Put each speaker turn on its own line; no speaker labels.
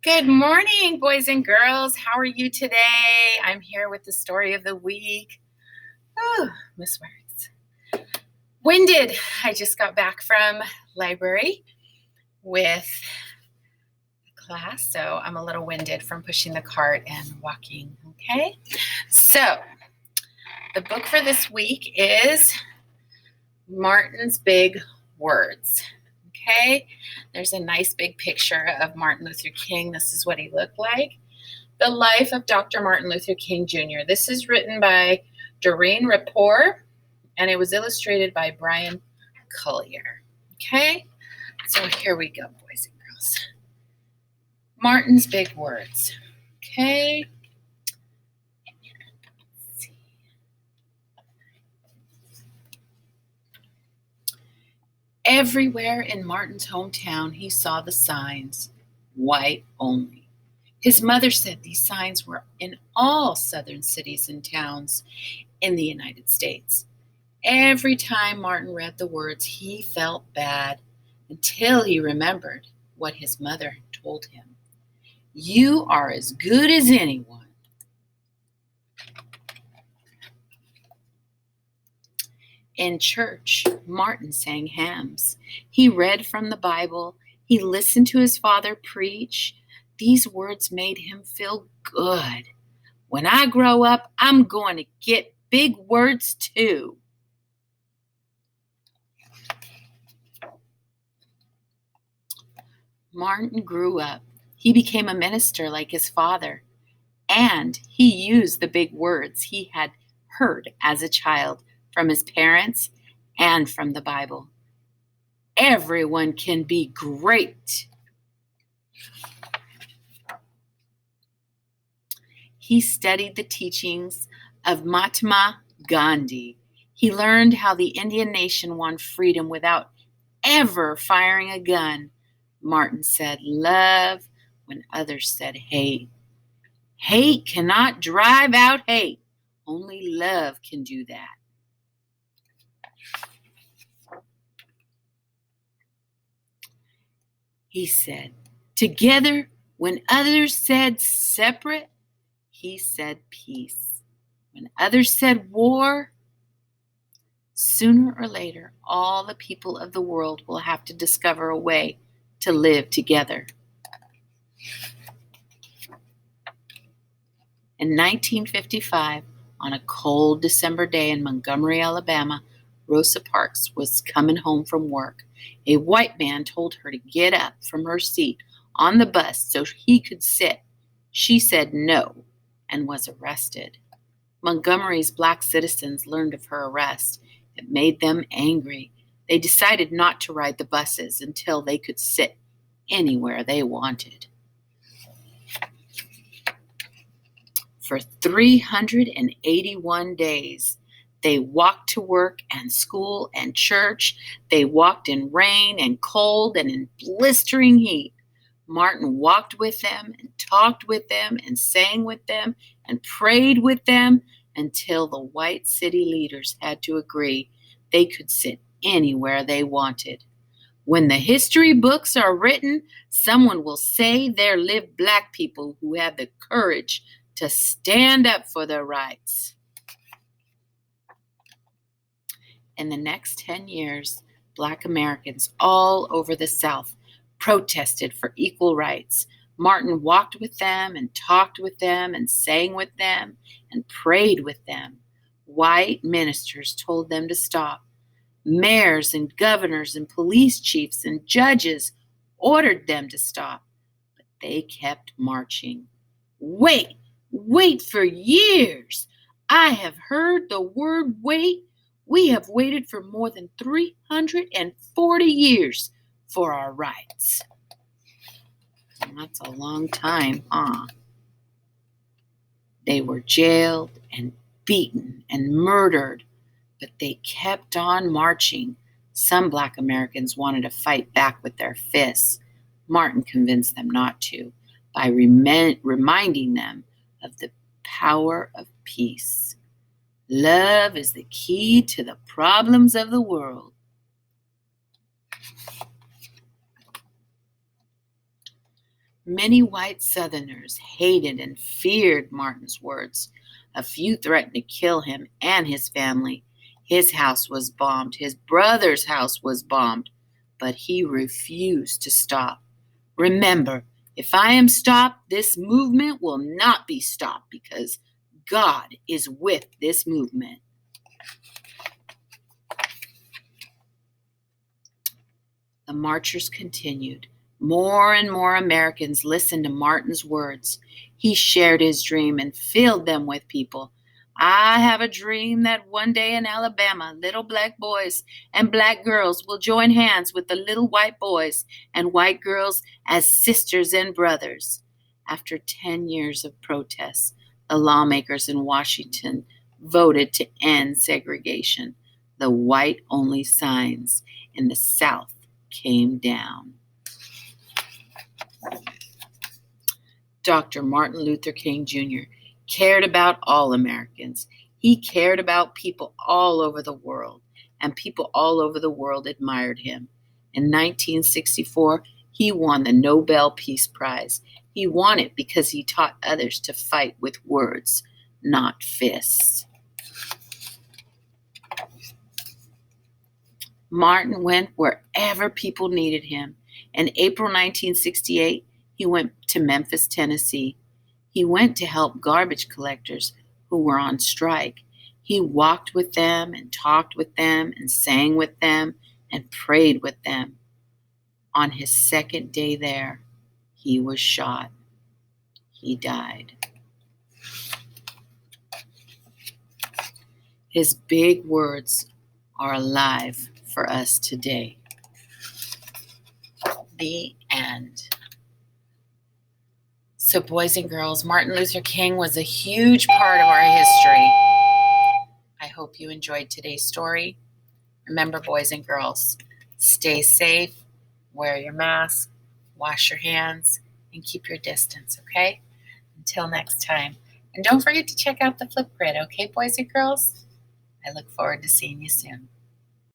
Good morning, boys and girls. How are you today? I'm here with the story of the week. Oh, Miss Words. Winded. I just got back from library with class, so I'm a little winded from pushing the cart and walking, okay? So, the book for this week is Martin's Big Words. Okay, there's a nice big picture of Martin Luther King. This is what he looked like. The Life of Dr. Martin Luther King Jr. This is written by Doreen Rapport, and it was illustrated by Brian Collier. Okay, so here we go, boys and girls. Martin's Big Words. Okay. Everywhere in Martin's hometown, he saw the signs, white only. His mother said these signs were in all southern cities and towns in the United States. Every time Martin read the words, he felt bad until he remembered what his mother had told him. You are as good as anyone. In church, Martin sang hymns. He read from the Bible. He listened to his father preach. These words made him feel good. When I grow up, I'm going to get big words too. Martin grew up. He became a minister like his father, and he used the big words he had heard as a child from his parents and from the Bible. Everyone can be great. He studied the teachings of Mahatma Gandhi. He learned how the Indian nation won freedom without ever firing a gun. Martin said love when others said hate. Hate cannot drive out hate. Only love can do that. He said, together when others said separate, he said peace. When others said war, sooner or later, all the people of the world will have to discover a way to live together. In 1955, on a cold December day in Montgomery, Alabama, Rosa Parks was coming home from work. A white man told her to get up from her seat on the bus so he could sit. She said no and was arrested. Montgomery's black citizens learned of her arrest. It made them angry. They decided not to ride the buses until they could sit anywhere they wanted. For 381 days, they walked to work and school and church. They walked in rain and cold and in blistering heat. Martin walked with them and talked with them and sang with them and prayed with them until the white city leaders had to agree they could sit anywhere they wanted. When the history books are written, someone will say there lived black people who had the courage to stand up for their rights. In the next 10 years, black Americans all over the South protested for equal rights. Martin walked with them and talked with them and sang with them and prayed with them. White ministers told them to stop. Mayors and governors and police chiefs and judges ordered them to stop, but they kept marching. Wait for years. I have heard the word wait. We have waited for more than 340 years for our rights. And that's a long time, huh? They were jailed and beaten and murdered, but they kept on marching. Some black Americans wanted to fight back with their fists. Martin convinced them not to by reminding them of the power of peace. Love is the key to the problems of the world. Many white Southerners hated and feared Martin's words. A few threatened to kill him and his family. His house was bombed. His brother's house was bombed. But he refused to stop. Remember, if I am stopped, this movement will not be stopped because God is with this movement. The marchers continued. More and more Americans listened to Martin's words. He shared his dream and filled them with people. I have a dream that one day in Alabama, little black boys and black girls will join hands with the little white boys and white girls as sisters and brothers. After 10 years of protests, the lawmakers in Washington voted to end segregation. The white-only signs in the South came down. Dr. Martin Luther King Jr. cared about all Americans. He cared about people all over the world, and people all over the world admired him. In 1964, he won the Nobel Peace Prize. He won it because he taught others to fight with words, not fists. Martin went wherever people needed him. In April 1968, he went to Memphis, Tennessee. He went to help garbage collectors who were on strike. He walked with them and talked with them and sang with them and prayed with them. On his second day there, he was shot. He died. His big words are alive for us today. The end. So, boys and girls, Martin Luther King was a huge part of our history. I hope you enjoyed today's story. Remember, boys and girls, stay safe, wear your mask, wash your hands, and keep your distance, okay? Until next time. And don't forget to check out the Flipgrid, okay, boys and girls? I look forward to seeing you soon.